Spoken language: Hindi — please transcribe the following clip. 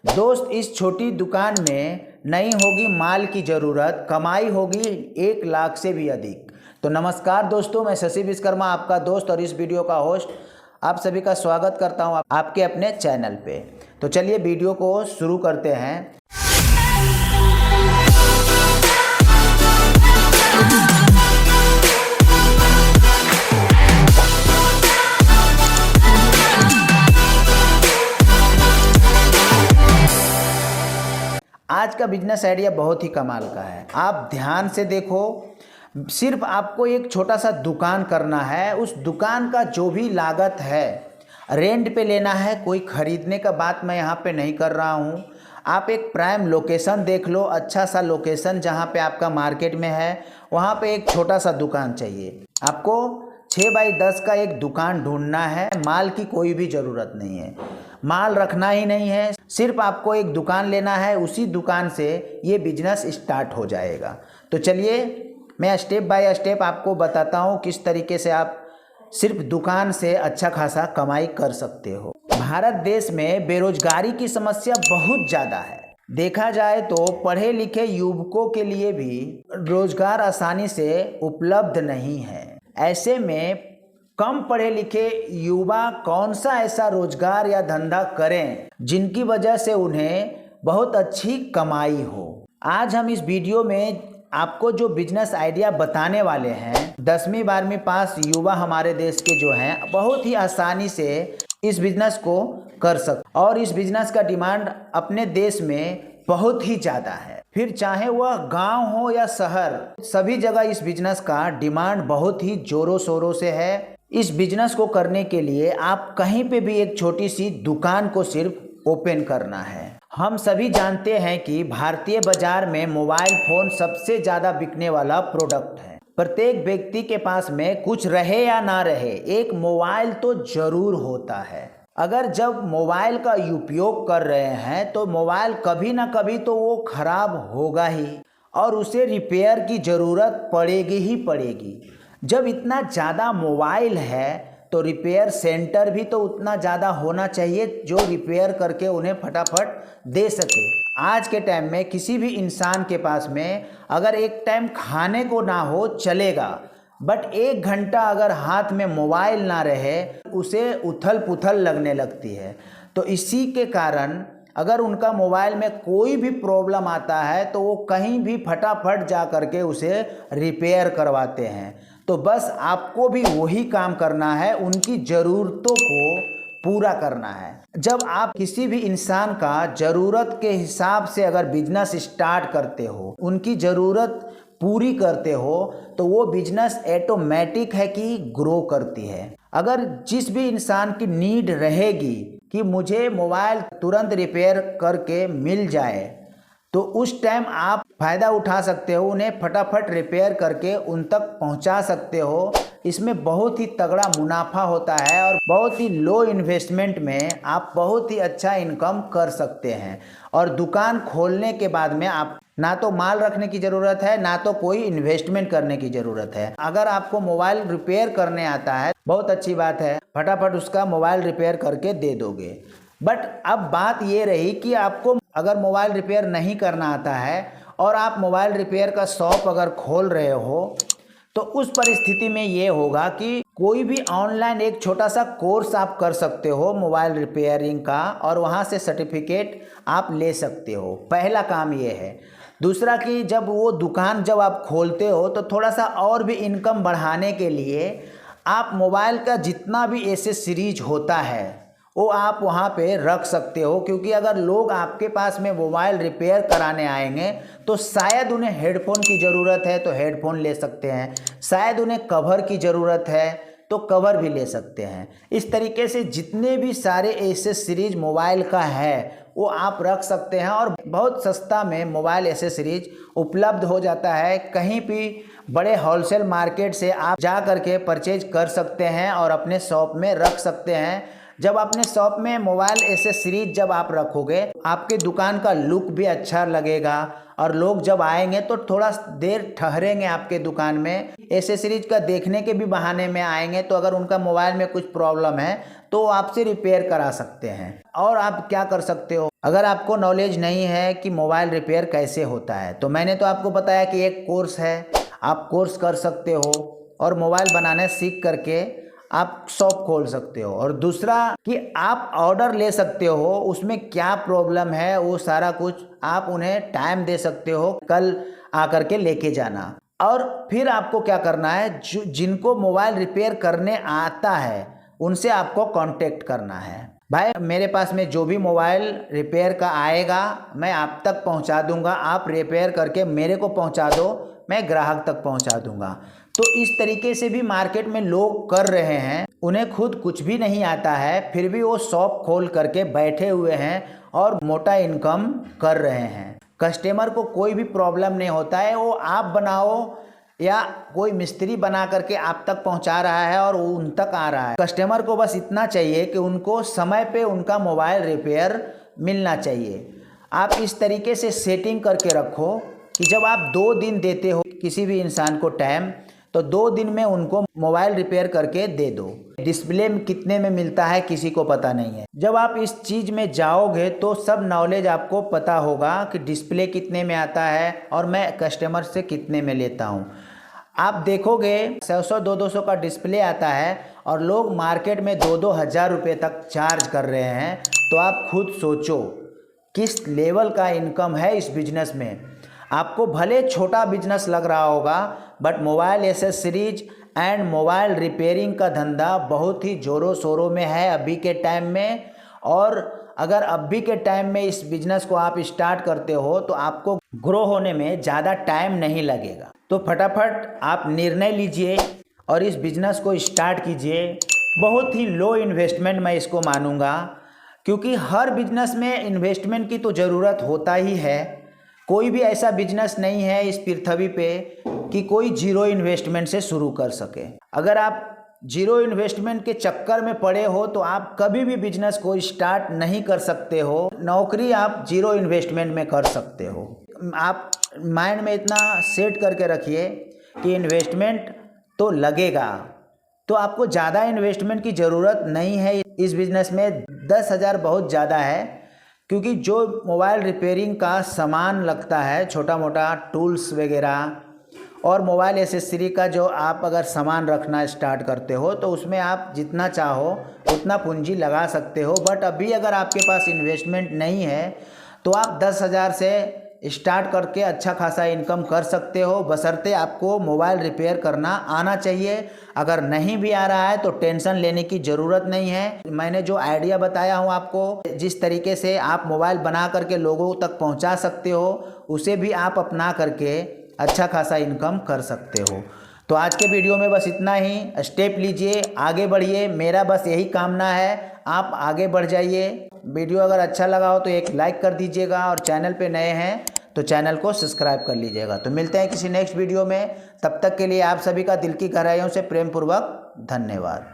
दोस्त, इस छोटी दुकान में नहीं होगी माल की ज़रूरत, कमाई होगी 1 लाख से भी अधिक। तो नमस्कार दोस्तों, मैं शशि विश्वकर्मा आपका दोस्त और इस वीडियो का होस्ट आप सभी का स्वागत करता हूं आपके अपने चैनल पे। तो चलिए वीडियो को शुरू करते हैं। आज का बिजनेस आइडिया बहुत ही कमाल का है। आप ध्यान से देखो, सिर्फ आपको एक छोटा सा दुकान करना है। उस दुकान का जो भी लागत है रेंट पे लेना है, कोई खरीदने का बात मैं यहाँ पे नहीं कर रहा हूँ। आप एक प्राइम लोकेशन देख लो, अच्छा सा लोकेशन जहाँ पे आपका मार्केट में है, वहाँ पे एक छोटा सा दुकान चाहिए। आपको 6 बाई 10 का एक दुकान ढूंढना है। माल की कोई भी ज़रूरत नहीं है, माल रखना ही नहीं है, सिर्फ आपको एक दुकान लेना है। उसी दुकान से ये बिजनेस स्टार्ट हो जाएगा। तो चलिए मैं स्टेप बाय स्टेप आपको बताता हूँ किस तरीके से आप सिर्फ दुकान से अच्छा खासा कमाई कर सकते हो। भारत देश में बेरोजगारी की समस्या बहुत ज़्यादा है। देखा जाए तो पढ़े लिखे युवकों के लिए भी रोजगार आसानी से उपलब्ध नहीं है। ऐसे में कम पढ़े लिखे युवा कौन सा ऐसा रोजगार या धंधा करें जिनकी वजह से उन्हें बहुत अच्छी कमाई हो। आज हम इस वीडियो में आपको जो बिजनेस आइडिया बताने वाले हैं, 10वीं 12वीं पास युवा हमारे देश के जो हैं बहुत ही आसानी से इस बिजनेस को कर सकते, और इस बिजनेस का डिमांड अपने देश में बहुत ही ज़्यादा है। फिर चाहे वह गांव हो या शहर, सभी जगह इस बिजनेस का डिमांड बहुत ही जोरों शोरों से है। इस बिजनेस को करने के लिए आप कहीं पे भी एक छोटी सी दुकान को सिर्फ ओपन करना है। हम सभी जानते हैं कि भारतीय बाजार में मोबाइल फ़ोन सबसे ज़्यादा बिकने वाला प्रोडक्ट है। प्रत्येक व्यक्ति के पास में कुछ रहे या ना रहे, एक मोबाइल तो ज़रूर होता है। अगर जब मोबाइल का उपयोग कर रहे हैं तो मोबाइल कभी ना कभी तो वो खराब होगा ही, और उसे रिपेयर की ज़रूरत पड़ेगी ही पड़ेगी। जब इतना ज़्यादा मोबाइल है तो रिपेयर सेंटर भी तो उतना ज़्यादा होना चाहिए जो रिपेयर करके उन्हें फटाफट दे सके। आज के टाइम में किसी भी इंसान के पास में अगर एक टाइम खाने को ना हो चलेगा, बट 1 घंटा अगर हाथ में मोबाइल ना रहे उसे उथल पुथल लगने लगती है। तो इसी के कारण अगर उनका मोबाइल में कोई भी प्रॉब्लम आता है तो वो कहीं भी फटाफट जा करके उसे रिपेयर करवाते हैं। तो बस आपको भी वही काम करना है, उनकी ज़रूरतों को पूरा करना है। जब आप किसी भी इंसान का ज़रूरत के हिसाब से अगर बिजनेस स्टार्ट करते हो, उनकी ज़रूरत पूरी करते हो, तो वो बिजनेस ऑटोमेटिक है कि ग्रो करती है। अगर जिस भी इंसान की नीड रहेगी कि मुझे मोबाइल तुरंत रिपेयर करके मिल जाए, तो उस टाइम आप फ़ायदा उठा सकते हो, उन्हें फटाफट रिपेयर करके उन तक पहुंचा सकते हो। इसमें बहुत ही तगड़ा मुनाफा होता है और बहुत ही लो इन्वेस्टमेंट में आप बहुत ही अच्छा इनकम कर सकते हैं। और दुकान खोलने के बाद में आप ना तो माल रखने की ज़रूरत है, ना तो कोई इन्वेस्टमेंट करने की ज़रूरत है। अगर आपको मोबाइल रिपेयर करने आता है बहुत अच्छी बात है, फटाफट उसका मोबाइल रिपेयर करके दे दोगे। बट अब बात ये रही कि आपको अगर मोबाइल रिपेयर नहीं करना आता है और आप मोबाइल रिपेयर का शॉप अगर खोल रहे हो, तो उस परिस्थिति में ये होगा कि कोई भी ऑनलाइन एक छोटा सा कोर्स आप कर सकते हो मोबाइल रिपेयरिंग का, और वहाँ से सर्टिफिकेट आप ले सकते हो। पहला काम ये है। दूसरा कि जब वो दुकान जब आप खोलते हो तो थोड़ा सा और भी इनकम बढ़ाने के लिए आप मोबाइल का जितना भी एसेसरीज होता है वो आप वहाँ पे रख सकते हो, क्योंकि अगर लोग आपके पास में मोबाइल रिपेयर कराने आएंगे तो शायद उन्हें हेडफोन की ज़रूरत है तो हेडफोन ले सकते हैं, शायद उन्हें कवर की ज़रूरत है तो कवर भी ले सकते हैं। इस तरीके से जितने भी सारे एसेसरीज मोबाइल का है वो आप रख सकते हैं, और बहुत सस्ता में मोबाइल एसेसरीज उपलब्ध हो जाता है। कहीं भी बड़े होलसेल मार्केट से आप जा करके परचेज कर सकते हैं और अपने शॉप में रख सकते हैं। जब अपने शॉप में मोबाइल एसेसरीज जब आप रखोगे, आपके दुकान का लुक भी अच्छा लगेगा और लोग जब आएंगे तो थोड़ा देर ठहरेंगे आपके दुकान में, एसेसरीज का देखने के भी बहाने में आएंगे। तो अगर उनका मोबाइल में कुछ प्रॉब्लम है तो वो आपसे रिपेयर करा सकते हैं। और आप क्या कर सकते हो, अगर आपको नॉलेज नहीं है कि मोबाइल रिपेयर कैसे होता है, तो मैंने तो आपको बताया कि एक कोर्स है, आप कोर्स कर सकते हो और मोबाइल बनाना सीख करके आप शॉप खोल सकते हो। और दूसरा कि आप ऑर्डर ले सकते हो, उसमें क्या प्रॉब्लम है वो सारा कुछ आप उन्हें टाइम दे सकते हो, कल आकर के लेके जाना। और फिर आपको क्या करना है, जिनको मोबाइल रिपेयर करने आता है उनसे आपको कांटेक्ट करना है। भाई मेरे पास में जो भी मोबाइल रिपेयर का आएगा मैं आप तक पहुंचा दूंगा, आप रिपेयर करके मेरे को पहुंचा दो, मैं ग्राहक तक पहुंचा दूंगा। तो इस तरीके से भी मार्केट में लोग कर रहे हैं, उन्हें खुद कुछ भी नहीं आता है फिर भी वो शॉप खोल करके बैठे हुए हैं और मोटा इनकम कर रहे हैं। कस्टमर को कोई भी प्रॉब्लम नहीं होता है, वो आप बनाओ या कोई मिस्त्री बना करके आप तक पहुंचा रहा है और वो उन तक आ रहा है। कस्टमर को बस इतना चाहिए कि उनको समय पे उनका मोबाइल रिपेयर मिलना चाहिए। आप इस तरीके से सेटिंग करके रखो कि जब आप 2 दिन देते हो किसी भी इंसान को टाइम, तो 2 दिन में उनको मोबाइल रिपेयर करके दे दो। डिस्प्ले में कितने में मिलता है किसी को पता नहीं है। जब आप इस चीज़ में जाओगे तो सब नॉलेज आपको पता होगा कि डिस्प्ले कितने में आता है और मैं कस्टमर से कितने में लेता हूँ। आप देखोगे 100 200 का डिस्प्ले आता है और लोग मार्केट में 2 हज़ार रुपये तक चार्ज कर रहे हैं। तो आप खुद सोचो किस लेवल का इनकम है इस बिजनेस में। आपको भले छोटा बिजनेस लग रहा होगा, but mobile accessories and mobile repairing का धंधा बहुत ही ज़ोरों शोरों में है अभी के टाइम में। और अगर अभी के टाइम में इस बिजनेस को आप स्टार्ट करते हो तो आपको ग्रो होने में ज़्यादा टाइम नहीं लगेगा। तो फटाफट आप निर्णय लीजिए और इस बिजनेस को स्टार्ट कीजिए। बहुत ही लो इन्वेस्टमेंट मैं इसको मानूंगा, क्योंकि हर बिजनेस में इन्वेस्टमेंट की तो ज़रूरत होता ही है। कोई भी ऐसा बिजनेस नहीं है इस पृथ्वी पे कि कोई जीरो इन्वेस्टमेंट से शुरू कर सके। अगर आप जीरो इन्वेस्टमेंट के चक्कर में पड़े हो तो आप कभी भी बिजनेस को स्टार्ट नहीं कर सकते हो। नौकरी आप जीरो इन्वेस्टमेंट में कर सकते हो। आप माइंड में इतना सेट करके रखिए कि इन्वेस्टमेंट तो लगेगा, तो आपको ज़्यादा इन्वेस्टमेंट की ज़रूरत नहीं है इस बिज़नेस में। 10,000 बहुत ज़्यादा है, क्योंकि जो मोबाइल रिपेयरिंग का सामान लगता है, छोटा मोटा टूल्स वगैरह और मोबाइल एसेसरी का जो आप अगर सामान रखना स्टार्ट करते हो तो उसमें आप जितना चाहो उतना पूंजी लगा सकते हो। बट अभी अगर आपके पास इन्वेस्टमेंट नहीं है तो आप 10,000 से स्टार्ट करके अच्छा खासा इनकम कर सकते हो, बशर्ते आपको मोबाइल रिपेयर करना आना चाहिए। अगर नहीं भी आ रहा है तो टेंशन लेने की ज़रूरत नहीं है। मैंने जो आइडिया बताया हूँ आपको, जिस तरीके से आप मोबाइल बना करके लोगों तक पहुँचा सकते हो, उसे भी आप अपना करके अच्छा खासा इनकम कर सकते हो। तो आज के वीडियो में बस इतना ही। स्टेप लीजिए, आगे बढ़िए, मेरा बस यही कामना है, आप आगे बढ़ जाइए। वीडियो अगर अच्छा लगा हो तो एक लाइक कर दीजिएगा और चैनल पे नए हैं तो चैनल को सब्सक्राइब कर लीजिएगा। तो मिलते हैं किसी नेक्स्ट वीडियो में, तब तक के लिए आप सभी का दिल की गहराइयों से प्रेम पूर्वक धन्यवाद।